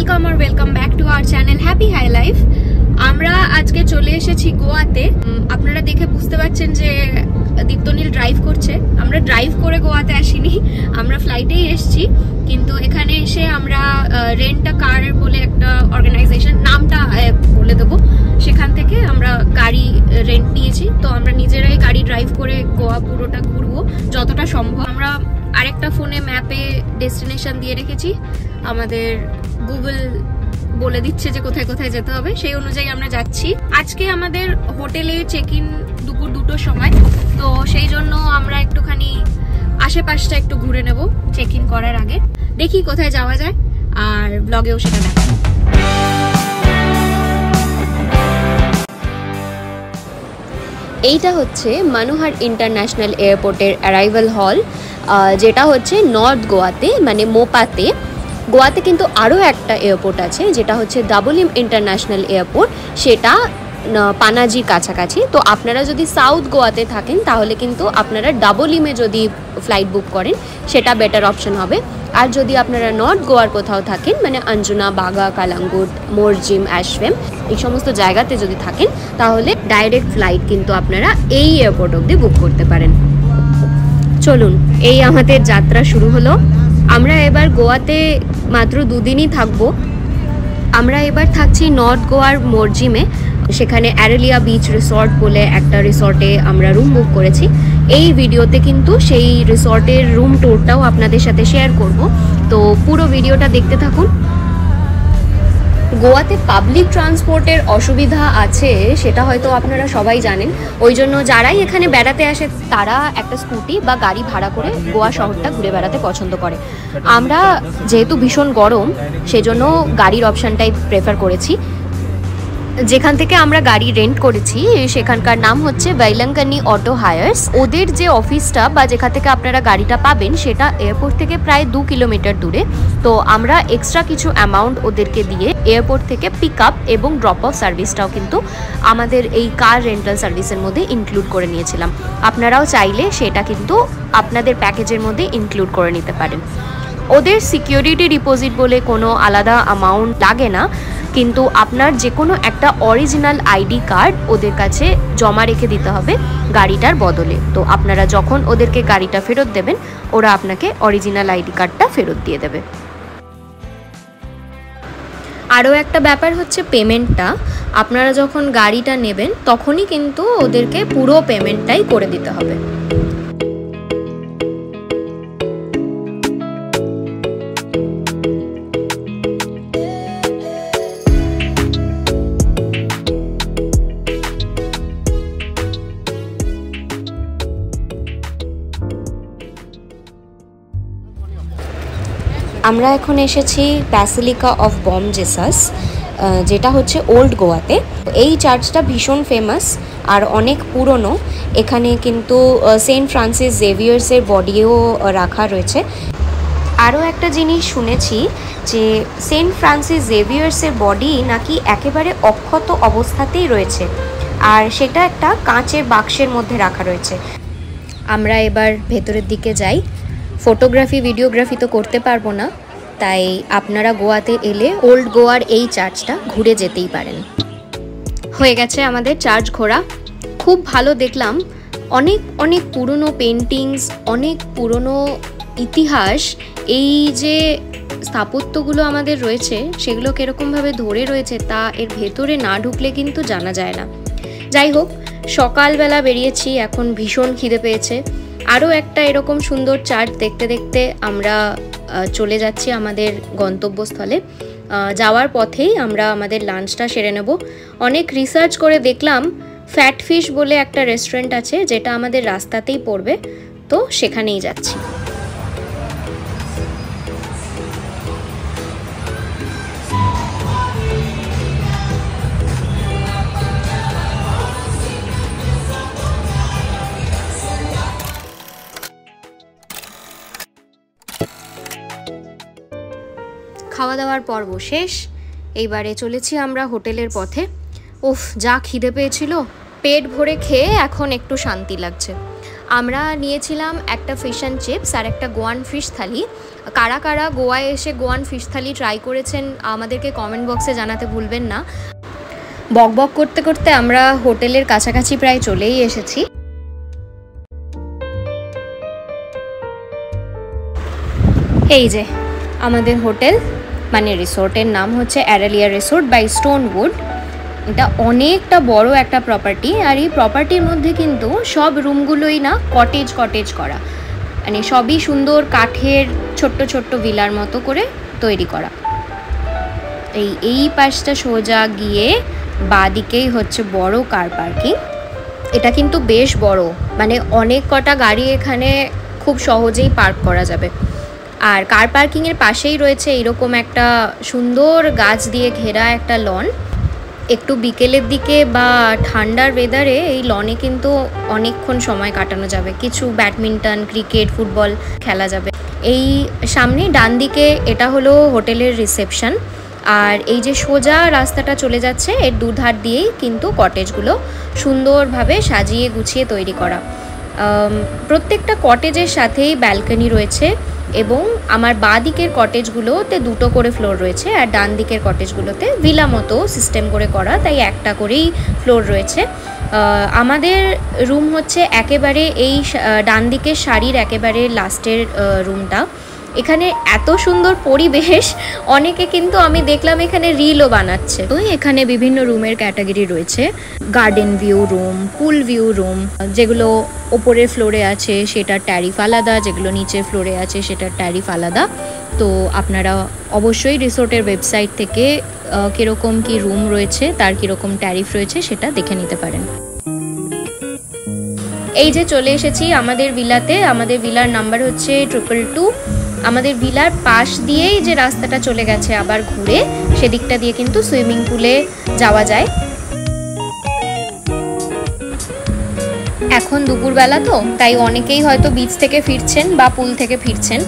Welcome আর welcome back to our channel happy high life. আমরা আজকে চলে এসেছি গোয়াতে। আপনারা দেখে বুঝতে পারছেন যে দীপ্তনীল ড্রাইভ করছে। আমরা ড্রাইভ করে গোয়াতে আসিনি, আমরা ফ্লাইটেই এসেছি। কিন্তু এখানে এসে আমরা রেন্ট আ কার বলে একটা অর্গানাইজেশন, নামটা বলে দেবো, সেখান থেকে আমরা গাড়ি রেন্ট নিয়েছি। তো আমরা নিজেরাই গাড়ি ড্রাইভ করে গোয়া পুরোটা ঘুরবো যতটা সম্ভব। আমরা আরেকটা ফোনে ম্যাপে ডেস্টিনেশন দিয়ে রেখেছি, আমাদের গুগল বলে দিচ্ছে যে কোথায় কোথায় যেতে হবে, সেই অনুযায়ী আমরা যাচ্ছি। আজকে আমাদের হোটেলে চেক ইন দুপুর 2টোর সময়, তো সেই জন্য আমরা একটুখানি আশেপাশটা একটু ঘুরে নেব চেক ইন করার আগে। দেখি কোথায় যাওয়া যায়, আর ব্লগেও সেটা দেখাবো। এইটা হচ্ছে মনোহর ইন্টারন্যাশনাল এয়ারপোর্টের অ্যারাইভাল হল, যেটা হচ্ছে নর্থ গোয়াতে, মানে মোপাতে। গোয়াতে কিন্তু আরও একটা এয়ারপোর্ট আছে, যেটা হচ্ছে ডাবলিম ইন্টারন্যাশনাল এয়ারপোর্ট, সেটা পানাজির কাছাকাছি। তো আপনারা যদি সাউথ গোয়াতে থাকেন তাহলে কিন্তু আপনারা ডাবলিমে যদি ফ্লাইট বুক করেন সেটা বেটার অপশন হবে। আর যদি আপনারা নর্থ গোয়ার কোথাও থাকেন, মানে অঞ্জনা, বাগা, কালাঙ্গুট, মোরজিম, অ্যাশভেম, এই সমস্ত জায়গাতে যদি থাকেন তাহলে ডাইরেক্ট ফ্লাইট কিন্তু আপনারা এই এয়ারপোর্ট অবধি বুক করতে পারেন। চলুন, এই আমাদের যাত্রা শুরু হলো। আমরা এবার গোয়াতে মাত্র 2 দিনই থাকবো। আমরা এবার থাকছি নর্থ গোয়ার মোরজিমে, সেখানে অ্যারেলিয়া বিচ রিসর্ট বলে একটা রিসর্টে আমরা রুম বুক করেছি। এই ভিডিওতে কিন্তু সেই রিসর্টের রুম ট্যুরটাও আপনাদের সাথে শেয়ার করব, তো পুরো ভিডিওটা দেখতে থাকুন। গোয়াতে পাবলিক ট্রান্সপোর্টের অসুবিধা আছে, সেটা হয়তো আপনারা সবাই জানেন। ওই জন্য যারাই এখানে বেড়াতে আসে তারা একটা স্কুটি বা গাড়ি ভাড়া করে গোয়া শহরটা ঘুরে বেড়াতে পছন্দ করে। আমরা যেহেতু ভীষণ গরম, সেজন্য গাড়ির অপশানটাই প্রেফার করেছি। যেখান থেকে আমরা গাড়ি রেন্ট করেছি সেখানকার নাম হচ্ছে ভাইলাঙ্কানি অটো হায়ার্স। ওদের যে অফিসটা বা যেখান থেকে আপনারা গাড়িটা পাবেন সেটা এয়ারপোর্ট থেকে প্রায় 2 কিলোমিটার দূরে। তো আমরা এক্সট্রা কিছু অ্যামাউন্ট ওদেরকে দিয়ে এয়ারপোর্ট থেকে পিক আপ এবং ড্রপ অফ সার্ভিসটাও কিন্তু আমাদের এই কার রেন্টাল সার্ভিসের মধ্যে ইনক্লুড করে নিয়েছিলাম। আপনারাও চাইলে সেটা কিন্তু আপনাদের প্যাকেজের মধ্যে ইনক্লুড করে নিতে পারেন। ওদের সিকিউরিটি ডিপোজিট বলে কোনো আলাদা অ্যামাউন্ট লাগে না, কিন্তু আপনার যে কোনো একটা অরিজিনাল আইডি কার্ড ওদের কাছে জমা রেখে দিতে হবে গাড়িটার বদলে। তো আপনারা যখন ওদেরকে গাড়িটা ফেরত দেবেন ওরা আপনাকে অরিজিনাল আইডি কার্ডটা ফেরত দিয়ে দেবে। আরও একটা ব্যাপার হচ্ছে পেমেন্টটা। আপনারা যখন গাড়িটা নেবেন তখনই কিন্তু ওদেরকে পুরো পেমেন্টটাই করে দিতে হবে। আমরা এখন এসেছি ব্যাসিলিকা অফ বম জেসাস, যেটা হচ্ছে ওল্ড গোয়াতে। এই চার্চটা ভীষণ ফেমাস আর অনেক পুরনো। এখানে কিন্তু সেন্ট ফ্রান্সিস জেভিয়ার্সের বডিও রাখা রয়েছে। আরও একটা জিনিস শুনেছি যে সেন্ট ফ্রান্সিস জেভিয়ার্সের বডি নাকি একেবারে অক্ষত অবস্থাতেই রয়েছে, আর সেটা একটা কাঁচের বাক্সের মধ্যে রাখা রয়েছে। আমরা এবার ভেতরের দিকে যাই। ফটোগ্রাফি ভিডিওগ্রাফি তো করতে পারবো না, তাই আপনারা গোয়াতে এলে ওল্ড গোয়ার এই চার্চটা ঘুরে যেতেই পারেন। হয়ে গেছে আমাদের চার্চ ঘোরা, খুব ভালো দেখলাম। অনেক অনেক পুরনো পেন্টিংস, অনেক পুরনো ইতিহাস, এই যে স্থাপত্যগুলো আমাদের রয়েছে সেগুলো কীরকমভাবে ধরে রয়েছে তা এর ভেতরে না ঢুকলে কিন্তু জানা যায় না। যাই হোক, সকালবেলা বেরিয়েছি, এখন ভীষণ খিদে পেয়েছে। আরও একটা এরকম সুন্দর চার্চ দেখতে দেখতে আমরা চলে যাচ্ছি আমাদের গন্তব্যস্থলে। যাওয়ার পথেই আমরা আমাদের লাঞ্চটা সেরে নেব। অনেক রিসার্চ করে দেখলাম ফ্যাট ফিশ বলে একটা রেস্টুরেন্ট আছে, যেটা আমাদের রাস্তাতেই পড়বে, তো সেখানেই যাচ্ছি। খাওয়া দাওয়ার পর্ব শেষ, এইবারে চলেছি আমরা হোটেলের পথে। উফ, যা খিদে পেয়েছিল, পেট ভরে খেয়ে এখন একটু শান্তি লাগছে। আমরা নিয়েছিলাম একটা ফিশ অ্যান্ড চিপস আর একটা গোয়ান ফিশ থালি। কারা কারা গোয়ায় এসে গোয়ান ফিশ থালি ট্রাই করেছেন আমাদেরকে কমেন্ট বক্সে জানাতে ভুলবেন না। বক বক করতে করতে আমরা হোটেলের কাছাকাছি প্রায় চলেই এসেছি। এই যে আমাদের হোটেল, মানে রিসোর্টের নাম হচ্ছে অ্যারালিয়া রিসোর্ট বাই স্টোনউড। এটা অনেকটা বড় একটা প্রপার্টি, আর এই প্রপার্টির মধ্যে কিন্তু সব রুমগুলোই না কটেজ কটেজ করা, মানে সবই সুন্দর কাঠের ছোট্ট ছোট্ট ভিলার মতো করে তৈরি করা। এই পাশটা সোজা গিয়ে বাঁদিকেই হচ্ছে বড় কার পার্কিং। এটা কিন্তু বেশ বড়, মানে অনেক কটা গাড়ি এখানে খুব সহজেই পার্ক করা যাবে। আর কার পার্কিংয়ের পাশেই রয়েছে এরকম একটা সুন্দর গাছ দিয়ে ঘেরা একটা লন। একটু বিকেলের দিকে বা ঠান্ডার ওয়েদারে এই লনে কিন্তু অনেকক্ষণ সময় কাটানো যাবে, কিছু ব্যাডমিন্টন, ক্রিকেট, ফুটবল খেলা যাবে। এই সামনে ডান দিকে এটা হলো হোটেলের রিসেপশন, আর এই যে সোজা রাস্তাটা চলে যাচ্ছে এর দুধার দিয়েই কিন্তু কটেজগুলো সুন্দরভাবে সাজিয়ে গুছিয়ে তৈরি করা। প্রত্যেকটা কটেজের সাথেই ব্যালকনি রয়েছে, এবং আমার বাঁ দিকের কটেজগুলোতে দুটো করে ফ্লোর রয়েছে, আর ডান দিকের কটেজগুলোতে ভিলা মতো সিস্টেম করে করা, তাই একটা করেই ফ্লোর রয়েছে। আমাদের রুম হচ্ছে একেবারে এই ডান দিকের সারির একেবারে লাস্টের রুমটা। এখানে এত সুন্দর পরিবেশ, অনেকে কিন্তু আমি দেখলাম এখানে রিলও বানাচ্ছে। তো এখানে বিভিন্ন রুমের ক্যাটাগরি রয়েছে, গার্ডেন ভিউ রুম, পুল ভিউ রুম। যেগুলো ওপরের ফ্লোরে আছে সেটার ট্যারিফ আলাদা, যেগুলো নিচের ফ্লোরে আছে সেটার ট্যারিফ আলাদা। তো আপনারা অবশ্যই রিসোর্টের ওয়েবসাইট থেকে কীরকম কি রুম রয়েছে, তার কীরকম ট্যারিফ রয়েছে সেটা দেখে নিতে পারেন। এই যে চলে এসেছি আমাদের ভিলাতে। আমাদের ভিলার নাম্বার হচ্ছে 222। আমাদের ভিলার পাশ দিয়েই যে রাস্তাটা চলে গেছে আবার ঘুরে, সেদিকটা দিয়ে কিন্তু সুইমিং পুলে যাওয়া যায়। এখন দুপুরবেলা তো, তাই অনেকেই হয়তো বিচ থেকে ফিরছেন বা পুল থেকে ফিরছেন,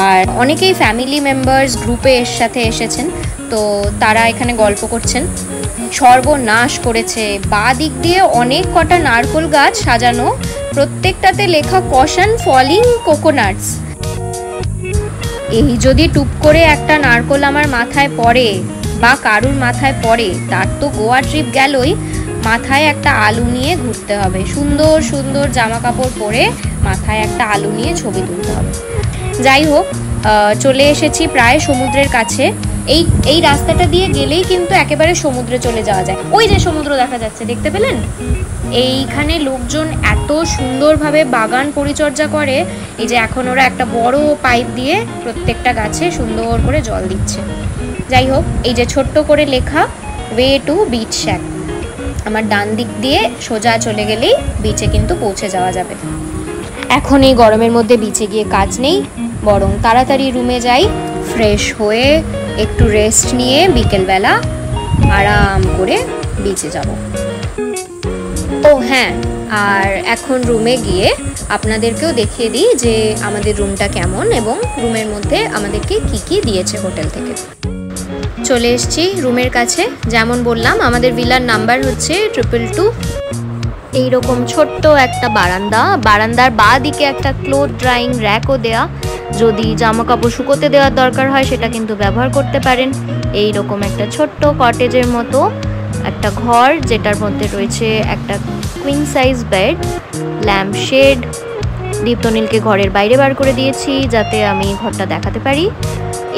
আর অনেকেই ফ্যামিলি মেম্বার্স গ্রুপে এর সাথে এসেছেন, তো তারা এখানে গল্প করছেন। সর্বনাশ করেছে, বাঁ দিক দিয়ে অনেক কটা নারকোল গাছ সাজানো, প্রত্যেকটাতে লেখা কশন ফলিং কোকোনাটস। এই যদি টুপ করে একটা নারকোল আমার মাথায় পড়ে বা কারুর মাথায় পড়ে, তার তো গোয়া ট্রিপ গেলই, মাথায় একটা আলু নিয়ে ঘুরতে হবে। সুন্দর সুন্দর জামা কাপড় পরে মাথায় একটা আলু নিয়ে ছবি তুলতে হবে। যাই হোক, চলে এসেছি প্রায় সমুদ্রের কাছে। এই রাস্তাটা দিয়ে গেলেই কিন্তু একেবারে সমুদ্রে চলে যাওয়া যায়। ওই যে সমুদ্র দেখা যাচ্ছে, দেখতে পেলেন? এইখানে লোকজন এত সুন্দরভাবে বাগান পরিচর্যা করে, এই যে এখন ওরা একটা বড় পাইপ দিয়ে প্রত্যেকটা গাছে সুন্দর করে জল দিচ্ছে। যাই হোক, এই যে ছোট্ট করে লেখা ওয়ে টু বিচ শ্যাক, আমার ডান দিক দিয়ে সোজা চলে গেলেই বিচে কিন্তু পৌঁছে যাওয়া যাবে। এখন এই গরমের মধ্যে বিচে গিয়ে কাজ নেই, বরং তাড়াতাড়ি রুমে যাই, ফ্রেশ হয়ে একটু রেস্ট নিয়ে বিকেলবেলা আরাম করে বিচে যাব। ও হ্যাঁ, আর এখন রুমে গিয়ে আপনাদেরকেও দেখিয়ে দিই যে আমাদের রুমটা কেমন এবং রুমের মধ্যে আমাদেরকে কি কি দিয়েছে হোটেল থেকে। চলে এসেছি রুমের কাছে। যেমন বললাম, আমাদের ভিলার নাম্বার হচ্ছে 222। এইরকম ছোট্ট একটা বারান্দার বাঁ দিকে একটা ক্লোথ ড্রাইং র্যাকও দেয়া, যদি জামা কাপড় শুকোতে দেওয়ার দরকার হয় সেটা কিন্তু ব্যবহার করতে পারেন। এইরকম একটা ছোট্ট কটেজের মতো একটা ঘর, যেটার মধ্যে রয়েছে একটা queen size bed, lamp shade. দীপ্তনীলকে ঘরের বাইরে বার করে দিয়েছি যাতে আমি ঘরটা দেখাতে পারি।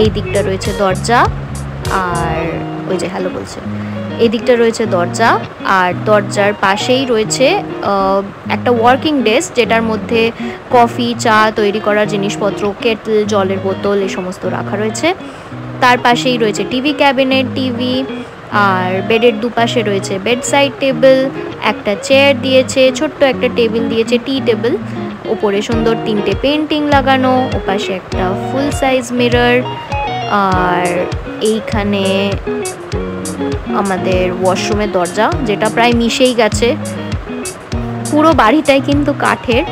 এই দিকটা রয়েছে দরজা, আর ওই যে হ্যালো বলছে, এই দিকটা রয়েছে দরজা, আর দরজার পাশেই রয়েছে একটা ওয়ার্কিং ডেস্ক, যেটার মধ্যে কফি, চা তৈরি করার জিনিসপত্র, কেটল, জলের বোতল, এই সমস্ত রাখা রয়েছে। তার পাশেই রয়েছে টিভি ক্যাবিনেট, টিভি, আর বেডের দুপাশে রয়েছে বেড সাইড টেবিল, একটা চেয়ার দিয়েছে, ছোট্ট একটা টেবিল দিয়েছে, টি টেবিল, ওপরে সুন্দর 3টে পেন্টিং লাগানো, ওপাশে একটা ফুল সাইজ মিরর, আর এইখানে আমাদের ওয়াশরুমের দরজা, যেটা প্রায় মিশেই গেছে। পুরো বাড়িটাই কিন্তু কাঠের।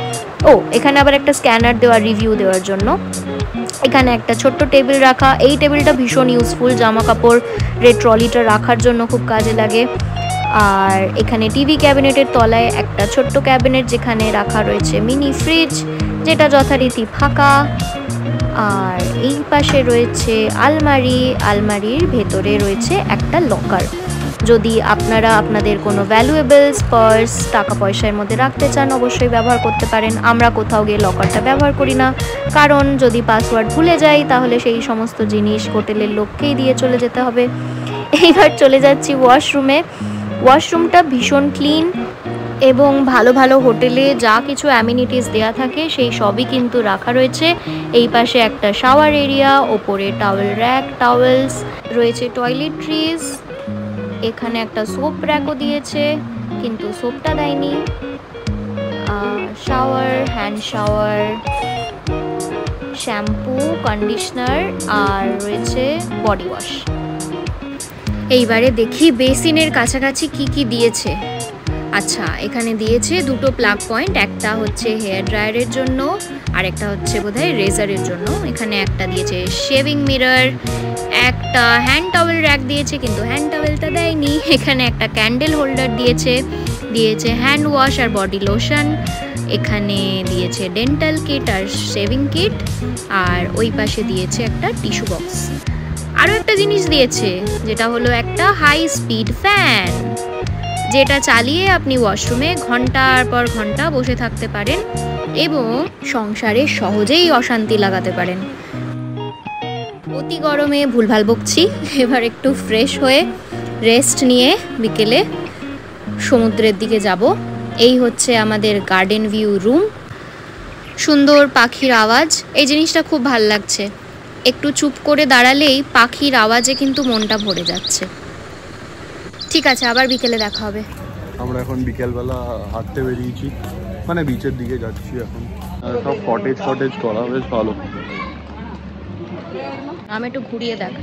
ও, এখানে আবার একটা স্ক্যানার দেওয়া, রিভিউ দেওয়ার জন্য। এখানে একটা ছোট্ট টেবিল রাখা, এই টেবিলটা ভীষণ ইউজফুল, জামা কাপড়ের ট্রলিটা রাখার জন্য খুব কাজে লাগে। আর এখানে টিভি ক্যাবিনেটের তলায় একটা ছোট্ট ক্যাবিনেট যেখানে রাখা রয়েছে মিনি ফ্রিজ, যেটা যথারীতি ফাঁকা। আর এই পাশে রয়েছে আলমারি, আলমারির ভেতরে রয়েছে একটা লকার। যদি আপনারা আপনাদের কোনো ভ্যালুয়েবলস, পার্স, টাকা পয়সার মধ্যে রাখতে চান অবশ্যই ব্যবহার করতে পারেন। আমরা কোথাও গিয়ে লকারটা ব্যবহার করি না, কারণ যদি পাসওয়ার্ড ভুলে যাই তাহলে সেই সমস্ত জিনিস হোটেলের লোককেই দিয়ে চলে যেতে হবে। এইবার চলে যাচ্ছি ওয়াশরুমে। ওয়াশরুমটা ভীষণ ক্লিন এবং ভালো ভালো হোটেলে যা কিছু অ্যামিনিটিস দেওয়া থাকে সেই সবই কিন্তু রাখা রয়েছে। এই পাশে একটা শাওয়ার এরিয়া, ওপরে টাওয়েল র্যাক, টাওয়েলস রয়েছে, টয়লেট্রিজ। এখানে একটা সোপ র্যাকও দিয়েছে কিন্তু সোপটা দেয়নি। Shower, hand shower, shampoo, conditioner আর রয়েছে বডি ওয়াশ। এইবারে দেখি বেসিনের কাছাকাছি কি কি দিয়েছে। আচ্ছা, এখানে দিয়েছে দুটো প্লাগ পয়েন্ট, একটা হচ্ছে হেয়ার ড্রায়ারের জন্য আর একটা হচ্ছে বোধহয় রেজারের জন্য। এখানে একটা দিয়েছে শেভিং মিরর, একটা হ্যান্ড টাওয়েল র্যাক দিয়েছে কিন্তু হ্যান্ড টাওয়েলটা দেয়নি। এখানে একটা ক্যান্ডেল হোল্ডার দিয়েছে, দিয়েছে হ্যান্ড ওয়াশ আর বডি লোশন। এখানে দিয়েছে ডেন্টাল কিট আর শেভিং কিট, আর ওই পাশে দিয়েছে একটা টিস্যু বক্স। আরও একটা জিনিস দিয়েছে যেটা হলো একটা হাই স্পিড ফ্যান, যেটা চালিয়ে আপনি ওয়াশরুমে ঘন্টার পর ঘন্টা বসে থাকতে পারেন এবং সংসারে সহজেই অশান্তি লাগাতে পারেন। অতি গরমে ভুলভাল বকছি, এবার একটু ফ্রেশ হয়ে রেস্ট নিয়ে বিকেলে সমুদ্রের দিকে যাব। এই হচ্ছে আমাদের গার্ডেন ভিউ রুম। সুন্দর পাখির আওয়াজ, এই জিনিসটা খুব ভাল লাগছে। একটু চুপ করে দাঁড়ালেই পাখির আওয়াজে কিন্তু মনটা ভরে যাচ্ছে। ঠিক আছে, আবার বিকেলে দেখা হবে। আমরা এখন বিকেলবেলা হাঁটতে বেরিয়েছি, মানে বিচের দিকে যাচ্ছি এখন। সব কটেজ ফটেজ করা, বেশ ভালো। আমি একটু ঘুরিয়ে দেখ।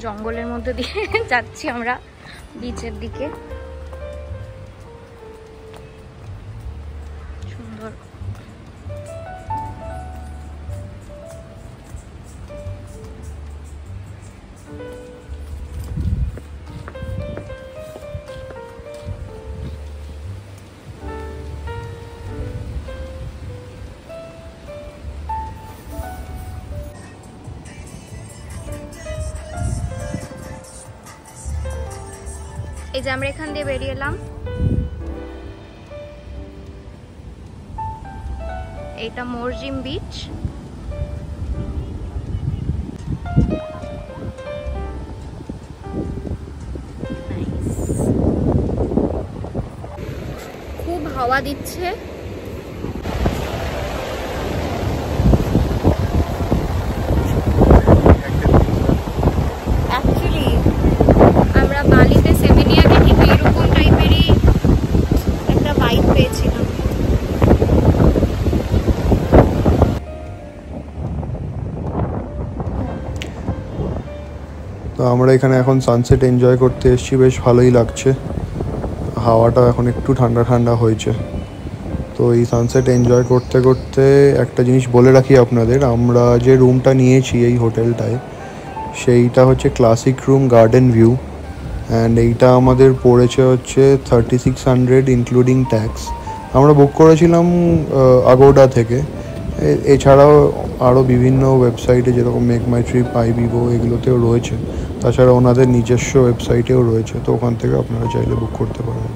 জঙ্গলের মধ্যে দিয়ে যাচ্ছি আমরা বিচের দিকে। সুন্দর। এই যে আমরা এখান দিয়ে বেরিয়ে এলাম, এটা মরজিম বিচ। খুব হাওয়া দিচ্ছে। তো আমরা এখানে এখন সানসেট এনজয় করতে এসেছি, বেশ ভালোই লাগছে। হাওয়াটা এখন একটু ঠান্ডা ঠান্ডা হয়েছে। তো এই সানসেট এনজয় করতে করতে একটা জিনিস বলে রাখি আপনাদের, আমরা যে রুমটা নিয়েছি এই হোটেলটায়, সেইটা হচ্ছে classic room garden view. And এইটা আমাদের পড়েছে হচ্ছে 3600 ইনক্লুডিং ট্যাক্স। আমরা বুক করেছিলাম আগোডা থেকে। এছাড়াও আরও বিভিন্ন ওয়েবসাইটে যেরকম মেক মাই ট্রিপ, আইবিবো, এগুলোতেও রয়েছে। তাছাড়া ওনাদের নিজস্ব ওয়েবসাইটেও রয়েছে, তো ওখান থেকে আপনারা চাইলে বুক করতে পারেন।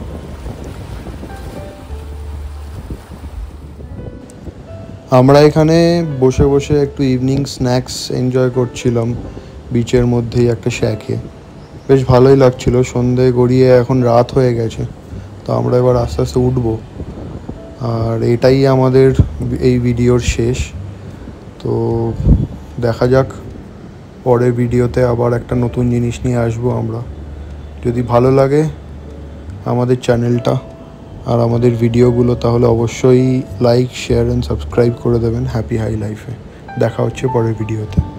আমরা এখানে বসে বসে একটু ইভিনিং স্ন্যাক্স এনজয় করছিলাম বিচের মধ্যেই একটা শ্যাকে। বেশ ভালোই লাগছিল। সন্ধে গড়িয়ে এখন রাত হয়ে গেছে, তো আমরা এবার আস্তে আস্তে উঠবো। আর এটাই আমাদের এই ভিডিওর শেষ। তো দেখা যাক, পরের ভিডিওতে আবার একটা নতুন জিনিস নিয়ে আসবো আমরা। যদি ভালো লাগে আমাদের চ্যানেলটা আর আমাদের ভিডিওগুলো, তাহলে অবশ্যই লাইক, শেয়ার অ্যান্ড সাবস্ক্রাইব করে দেবেন হ্যাপি হাই লাইফে। দেখা হচ্ছে পরের ভিডিওতে।